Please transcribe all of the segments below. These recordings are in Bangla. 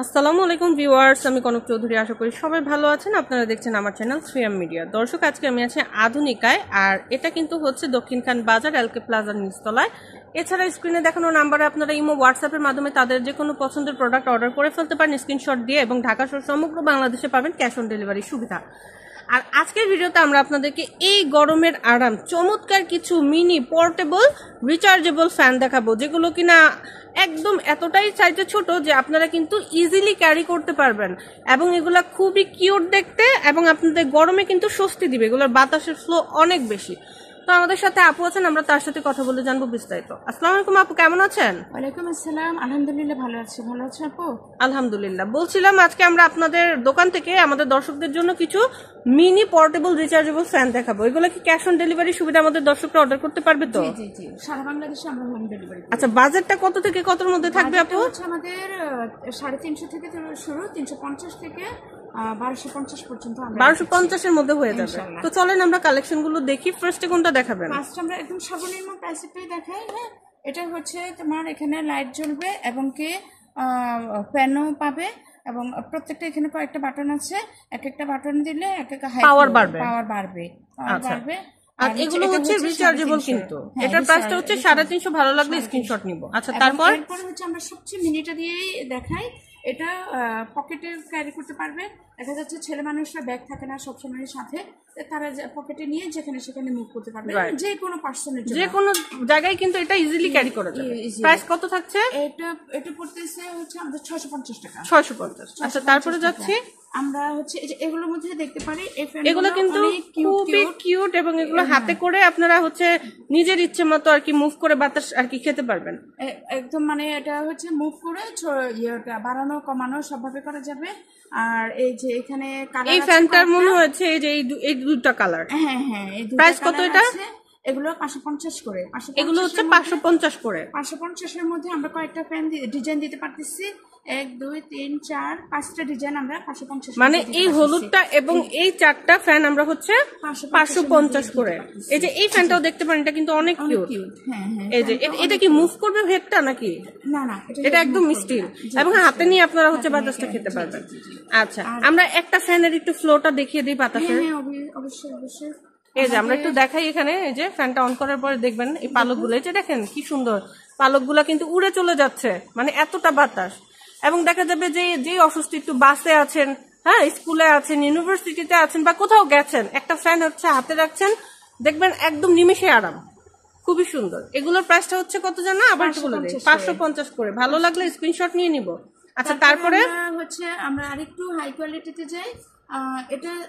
আসসালামু আলাইকুম ভিউয়ার্স, আমি কনক চৌধুরী। আশা করি সবাই ভালো আছেন। আপনারা দেখছেন আমার চ্যানেল শ্রিয়াম মিডিয়া। দর্শক, আজকে আমি আছি আধুনিকায়, আর এটা কিন্তু হচ্ছে দক্ষিণখান বাজার এলকে প্লাজার নিচতলায়। এছাড়া স্ক্রিনে দেখানো নাম্বারে আপনারা ইমো হোয়াটসঅ্যাপের মাধ্যমে তাদের যে কোনো পছন্দের প্রোডাক্ট অর্ডার করে ফেলতে পারেন স্ক্রিনশট দিয়ে, এবং ঢাকা সহ সমগ্র বাংলাদেশে পাবেন ক্যাশ অন ডেলিভারি সুবিধা। আর আজকের ভিডিওতে আমরা আপনাদেরকে এই গরমের আরাম চমৎকার কিছু মিনি পোর্টেবল রিচার্জেবল ফ্যান দেখাবো, যেগুলো কিনা একদম এতটাই সাইজে ছোট যে আপনারা কিন্তু ইজিলি ক্যারি করতে পারবেন, এবং এগুলা খুবই কিউট দেখতে, এবং আপনাদের গরমে কিন্তু স্বস্তি দিবে। এগুলোর বাতাসের ফ্লো অনেক বেশি। তো আমাদের সাথে আপু আছেন, আমরা তার সাথে কথা বলে জানবো বিস্তারিত। আসসালামু আলাইকুম আপু, কেমন আছেন? ওয়ালাইকুম আসসালাম, আলহামদুলিল্লাহ ভালো আছি। ভালো আছেন আপু? আলহামদুলিল্লাহ। বলছিলাম আজকে আমরা আপনাদের দোকান থেকে আমাদের দর্শকদের জন্য কিছু মিনি পোর্টেবল রিচার্জেবল ফ্যান দেখাবো। এগুলো কি ক্যাশ অন ডেলিভারি সুবিধা আমাদের দর্শকরা অর্ডার করতে পারবে তো? জি জি জি, সারা বাংলাদেশে আমরা হোম ডেলিভারি করি। আচ্ছা, বাজেটটা কত থেকে কতর মধ্যে থাকবে আপু? হচ্ছে আমাদের 350 থেকে শুরু, 350 থেকে 1250 পর্যন্ত। 1250-এর মধ্যে হয়ে যাবে। তো চলেন আমরা কালেকশন গুলো দেখি। ফার্স্টে কোনটা দেখাবেন? ফার্স্ট আমরা একদম সর্বনিম্ন প্রাইসটাই দেখাই। হ্যাঁ, এটা হচ্ছে তোমার এখানে লাইট জ্বলবে এবং কি ফ্যানও পাবে, এবং প্রত্যেকটা এখানে কয়েকটা বাটন আছে। এক একটা বাটন দিলে এক একটা পাওয়ার বাড়বে। আর এগুলো হচ্ছে রিচার্জেবল, কিন্তু এটার প্রাইসটা হচ্ছে 350। ভালো লাগলে স্ক্রিনশট নিব। আচ্ছা, তারপর হচ্ছে আমরা সবচেয়ে মিনিটা দিয়েই দেখাই। এটা পকেটে ক্যারি করতে পারবে। দেখা যাচ্ছে ছেলে মানুষরা ব্যাগ থাকে না সবসময় সাথে, তারা পকেটে নিয়ে যেখানে সেখানে মুভ করতে পারবে, যে কোনো পার্সনের জন্য যে কোনো জায়গায় কিন্তু এটা ইজিলি ক্যারি করা যাবে। প্রাইস কত থাকছে? এটা পড়তেছে হচ্ছে আমাদের 650 টাকা। 650। আচ্ছা, তারপরে যাচ্ছি আমরা হচ্ছে এগুলোর মধ্যে দেখতে পারি। এগুলো কিন্তু খুবই কিউট, এবং এগুলো হাতে করে আপনারা হচ্ছে নিজের ইচ্ছে মতো আর কি মুভ করে বাতাস আর কি খেতে পারবেন একদম। মানে এটা হচ্ছে মুভ করে ইয়েটা বাড়ানো কমানো সবভাবে করা যাবে। আর এই যে এখানে এই ফ্যানটার মনে হচ্ছে এই যে এই দুটো কালার। হ্যাঁ হ্যাঁ, প্রাইস কত এটা? এগুলো 550 করে। এগুলো হচ্ছে 550 করে। 550-এর মধ্যে আমরা কয়েকটা ফ্যান ডিজাইন দিতে পারতেছি। 1 2 3 4 5টা ডিজাইন আমরা 550। মানে এই হলুদটা এবং এই 4টা ফ্যান আমরা হচ্ছে 550 করে। এই যে এই ফ্যানটাও দেখতে পারেন, এটা কিন্তু অনেক কিউট। হ্যাঁ হ্যাঁ, এই যে এটা কি মুভ করবে হেডটা নাকি? না না, এটা একদম স্টিল, এবং হাতে নিয়ে আপনারা হচ্ছে বাতাসটা খেতে পারবেন। আচ্ছা, আমরা একটা ফ্যানের একটু ফ্লোটা দেখিয়ে দিই বাতাসের। হ্যাঁ অবশ্যই অবশ্যই। এই যে আমরা একটু দেখাই এখানে। এই যে ফ্যানটা অন করার পরে দেখবেন এই পালকগুলো, এই যে দেখেন কি সুন্দর পালকগুলা কিন্তু উড়ে চলে যাচ্ছে, মানে এতটা বাতাস। এবং দেখা যাবে যে যে অসুস্থ একটু বাসে আছেন, হ্যাঁ স্কুলে আছেন, ইউনিভার্সিটিতে আছেন, বা কোথাও গেছেন, একটা ফ্যান হচ্ছে হাতে রাখছেন, দেখবেন একদম নিমেষে আরাম। খুবই সুন্দর। এগুলোর প্রাইসটা হচ্ছে কত জানো? আবার একটু বলে দিই, 550 করে। ভালো লাগলে স্ক্রিনশট নিয়ে নিব। আচ্ছা, তারপরে হচ্ছে আমরা আরেকটু হাই কোয়ালিটিতে যাই।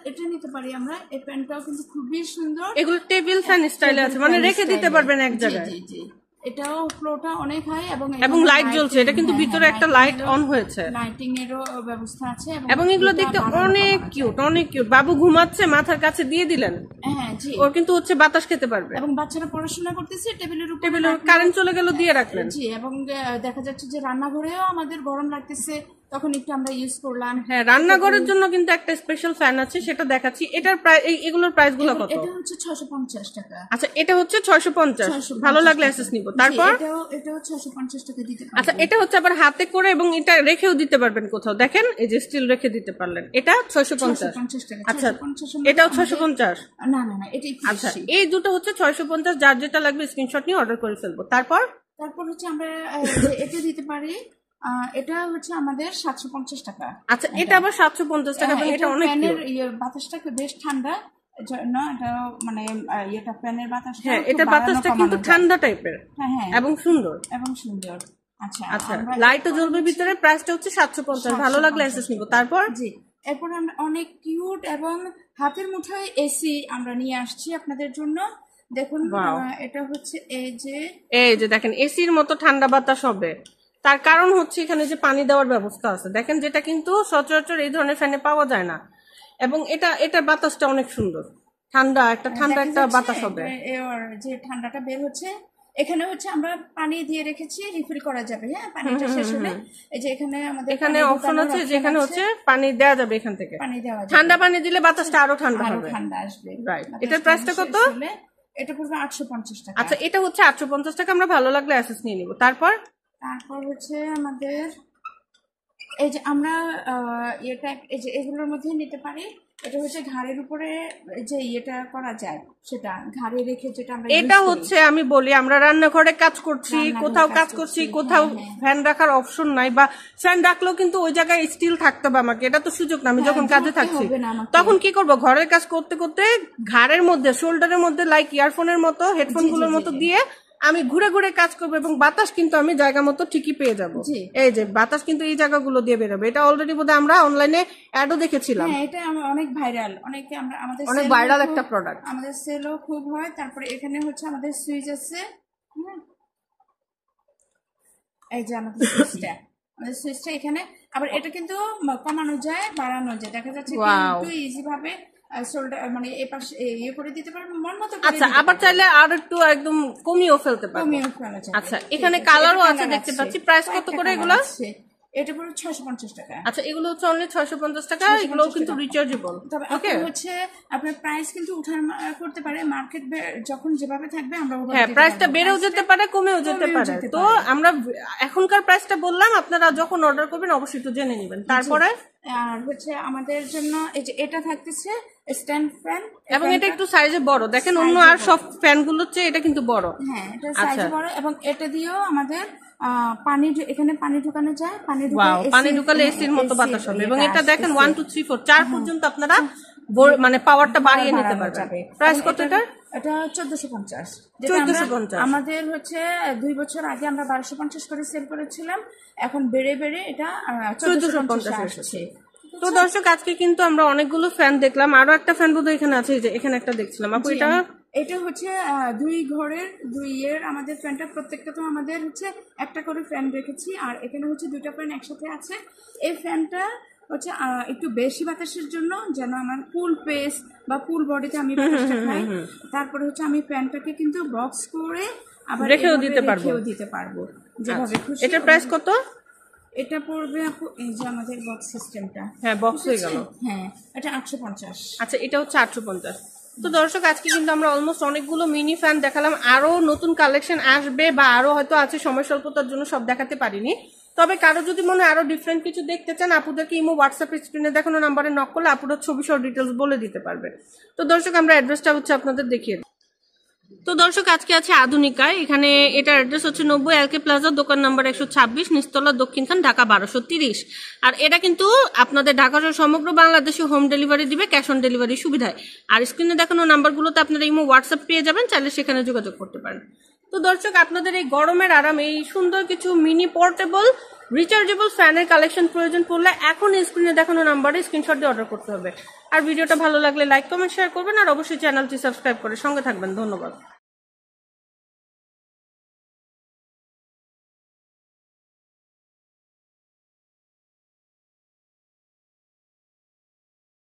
এটা নিতে পারি আমরা। এই প্যান্টটাও কিন্তু খুবই সুন্দর। এগুলো টেবিল ফ্যান স্টাইলে আছে, মানে রেখে দিতে পারবেন এক জায়গায়। জি জি, এটাও ফ্লোটা অনেক হাই, এবং লাইট জ্বলছে। এটা কিন্তু ভিতরে একটা লাইট অন হয়েছে, লাইটিং এরও ব্যবস্থা আছে। এবং এগুলো দেখতে অনেক কিউট, অনেক কিউট। বাবু ঘুমাচ্ছে, মাথার কাছে দিয়ে দিলেন, হ্যাঁ জি, ওর কিন্তু হচ্ছে বাতাস খেতে পারবে। এবং বাচ্চারা পড়াশোনা করতেছে, টেবিলের কারেন্ট চলে গেল দিয়ে রাখলেন। জি, এবং দেখা যাচ্ছে যে রান্নাঘরেও আমাদের গরম লাগতেছে, তখন একটু আমরা ইউজ করলাম। হ্যাঁ, রান্নাঘরের জন্য কিন্তু একটা স্পেশাল ফ্যান আছে, সেটা দেখাচ্ছি। এটার প্রাইস, এগুলোর প্রাইস গুলো কত? এটা হচ্ছে 650 টাকা। আচ্ছা, এটা হচ্ছে 650। ভালো লাগলে অ্যাসেস নিব। তারপর এটাও 650 টাকা দিতে পারবেন। আচ্ছা, এটা হচ্ছে আবার হাতে করে, এবং এটা রেখেও দিতে পারবেন কোথাও। দেখেন এই যে স্টিল রেখে দিতে পারলেন। এটা 650 টাকা। আচ্ছা, এটাও 650? না না না, এটাই। আচ্ছা, এই দুটো হচ্ছে 650। যার যেটা লাগবে স্ক্রিনশট নিয়ে অর্ডার করে ফেলবো। তারপর হচ্ছে আমরা এটা দিতে পারি। এটা হচ্ছে আমাদের 750 টাকা। আচ্ছা, এটা আবার 750 টাকা। এটা অনেক বাতাসটা বেশ ঠান্ডা জন্য এটা, মানে এটা ফ্যানের বাতাস। হ্যাঁ, এটা বাতাসটা কিন্তু ঠান্ডা টাইপের, হ্যাঁ, এবং সুন্দর। আচ্ছা আচ্ছা, লাইটও জ্বলবে ভিতরে। প্রাইসটা হচ্ছে 750। ভালো লাগলে অ্যাসেস নিব। তারপর জি, এরপর আমরা অনেক কিউট এবং হাতের মুঠোয় এসি আমরা নিয়ে আসছি আপনাদের জন্য। দেখুন, এটা হচ্ছে এই যে দেখেন এসির মতো ঠান্ডা বাতাস হবে। তার কারণ হচ্ছে এখানে যে পানি দেওয়ার ব্যবস্থা আছে, দেখেন, যেটা কিন্তু সচরাচর এই ধরনের ফ্যানে পাওয়া যায় না। এবং এটা বাতাসটা অনেক সুন্দর, ঠান্ডা একটা বাতাস হবে। যে ঠান্ডাটা বের হচ্ছে, এখানে হচ্ছে আমরা পানি দিয়ে রেখেছি, রিফিল করা যাবে। হ্যাঁ, পানিটা শেষ হলে এই যে এখানে আমাদের এখানে অপশন আছে, যেখানে হচ্ছে পানি দেওয়া যাবে। এখান থেকে ঠান্ডা পানি দিলে বাতাসটা আরো ঠান্ডা হবে, ঠান্ডা আসবে। রাইট। এটার প্রাইসটা কত? এটা পড়বে 850 টাকা। আচ্ছা, এটা হচ্ছে 850 টাকা। আমরা ভালো লাগলে অ্যাসেস নিয়ে নিব। তারপর হচ্ছে আমাদের এই যে আমরা এটা এই যে এগুলোর মধ্যে নিতে পারি। এটা হচ্ছে ঘাড়ের উপরে যে ইয়েটা করা যায়, সেটা ঘাড়ে রেখে যেটা আমরা এটা হচ্ছে আমি বলি আমরা রান্নাঘরে কাজ করছি, কোথাও কাজ করছি, কোথাও ফ্যান রাখার অপশন নাই, বা ফ্যান রাখলেও কিন্তু ওই জায়গায় স্টিল থাকতে হবে আমাকে, এটা তো সুযোগ না। আমি যখন কাজে থাকছি তখন কি করব, ঘরের কাজ করতে করতে ঘাড়ের মধ্যে শোল্ডারের মধ্যে লাইক ইয়ারফোনের মতো হেডফোন গুলোর মতো দিয়ে আমি ঘুরে ঘুরে কাজ করবো, এবং বাতাস কিন্তু আমি জায়গা মতো ঠিকই পেয়ে যাবো। এই যে বাতাস কিন্তু এই জায়গাগুলো দিয়ে বেরোবে। এটা অলরেডি বোধহয় আমরা অনলাইনে অ্যাডও দেখেছিলাম। এটা অনেক ভাইরাল, অনেকে আমরা আমাদের অনেক ভাইরাল একটা প্রোডাক্ট, আমাদের সেলও খুব হয়। তারপরে এখানে হচ্ছে আমাদের সুইচ আছে, এই যে আমাদের সুইচটা এখানে। আবার এটা কিন্তু কমানো যায়, বাড়ানো যায়, দেখা যাচ্ছে কিন্তু ইজি ভাবে মানে এই পাশে ইয়ে করে দিতে পারবে মন মতো। আচ্ছা, আবার চাইলে আর একটু একদম কমিয়েও ফেলতে পারবে। আচ্ছা, এখানে কালারও আছে দেখতে পাচ্ছি। প্রাইস কত করে এগুলো? এটা পুরো 650 টাকা। আচ্ছা, এগুলো হচ্ছে অনলি 650 টাকা। এগুলো কিন্তু রিচার্জেবল। তবে ওকে হচ্ছে আপনার প্রাইস কিন্তু উঠার করতে পারে, মার্কেট যখন যেভাবে থাকবে আমরা হ্যাঁ প্রাইসটা বেড়েও যেতে পারে, কমেও যেতে পারে। তো আমরা এখনকার প্রাইসটা বললাম, আপনারা যখন অর্ডার করবেন অবশ্যই একটু জেনে নেবেন। তারপরে আর হচ্ছে আমাদের জন্য এই যে এটা থাকতেছে স্ট্যান্ড ফ্যান, এবং এটা একটু সাইজে বড়। দেখেন অন্য আর সব ফ্যান গুলোর চেয়ে এটা কিন্তু বড়। হ্যাঁ, এটা সাইজে বড়, এবং এটা দিয়েও আমাদের পানি এখানে পানি ঢুকানো যায়। পানি ঢুকালে এসির মতো বাতাস হবে। এবং এটা দেখেন 1 2 3 4 4 পর্যন্ত আপনারা মানে পাওয়ারটা বাড়িয়ে নিতে পারবেন। প্রাইস কত এটা? এটা 1450। 1450 আমাদের হচ্ছে 2 বছর আগে আমরা 1250 করে সেল করেছিলাম, এখন বেড়ে বেড়ে এটা 1450 আসছে। তো দর্শক, আজকে কিন্তু আমরা অনেকগুলো ফ্যান দেখলাম, আরো একটা ফ্যান বোধহয় এখানে আছে, যে এখানে একটা দেখছিলাম আপু। এটা হচ্ছে 2 ঘরের 2 ইয়ের আমাদের ফ্যানটা, প্রত্যেকটা তো আমাদের হচ্ছে একটা করে ফ্যান রেখেছি, আর এখানে হচ্ছে 2টা ফ্যান একসাথে আছে। এই ফ্যানটা হচ্ছে একটু বেশি বাতাসের জন্য, যেন আমার ফুল পেস বা ফুল বডিতে আমি বাতাসটা পাই। তারপরে হচ্ছে আমি ফ্যানটাকে কিন্তু বক্স করে আবার রেখেও দিতে পারবো যেভাবে খুশি। এটার প্রাইস কত? এটা পড়বে আপু এই যে আমাদের বক্স সিস্টেমটা। হ্যাঁ, বক্স হয়ে গেল। হ্যাঁ, এটা 850। আচ্ছা, এটা হচ্ছে 850। তো দর্শক, আজকে কিন্তু আমরা অলমোস্ট অনেকগুলো মিনি ফ্যান দেখালাম। আরো নতুন কালেকশন আসবে, বা আরো হয়তো আছে, সময় স্বল্পতার জন্য সব দেখাতে পারিনি। তবে কারো যদি মনে আরো ডিফারেন্ট কিছু দেখতে চান, আপুদেরকে ইমো হোয়াটসঅ্যাপ স্ক্রিনে দেখানো নাম্বারে নক করলে আপুরা ছবি সহ ডিটেলস বলে দিতে পারবে। তো দর্শক, আমরা অ্যাড্রেসটা হচ্ছে আপনাদের দেখিয়ে দিই। তো দর্শক, আজকে আছে আধুনিকায়। এখানে এটার অ্যাড্রেস হচ্ছে 90 এলকে প্লাজা, দোকান নাম্বার 126, নিচতলা, দক্ষিণখান, ঢাকা 1230। আর এটা কিন্তু আপনাদের ঢাকা সহ সমগ্র বাংলাদেশে হোম ডেলিভারি দিবে, ক্যাশ অন ডেলিভারি সুবিধায়। আর স্ক্রিনে দেখানো নাম্বারগুলোতে আপনারা ইমো হোয়াটসঅ্যাপ পেয়ে যাবেন, চাইলে সেখানে যোগাযোগ করতে পারেন। তো দর্শক, আপনাদের এই গরমের আরাম, এই সুন্দর কিছু মিনি পোর্টেবল রিচার্জেবল ফ্যানের কালেকশন প্রয়োজন পড়লে এখন স্ক্রিনে দেখানো নাম্বারে স্ক্রিনশট দিয়ে অর্ডার করতে হবে। আর ভিডিওটা ভালো লাগলে লাইক, কমেন্ট, শেয়ার করবেন, আর অবশ্যই চ্যানেলটি সাবস্ক্রাইব করে সঙ্গে থাকবেন। ধন্যবাদ।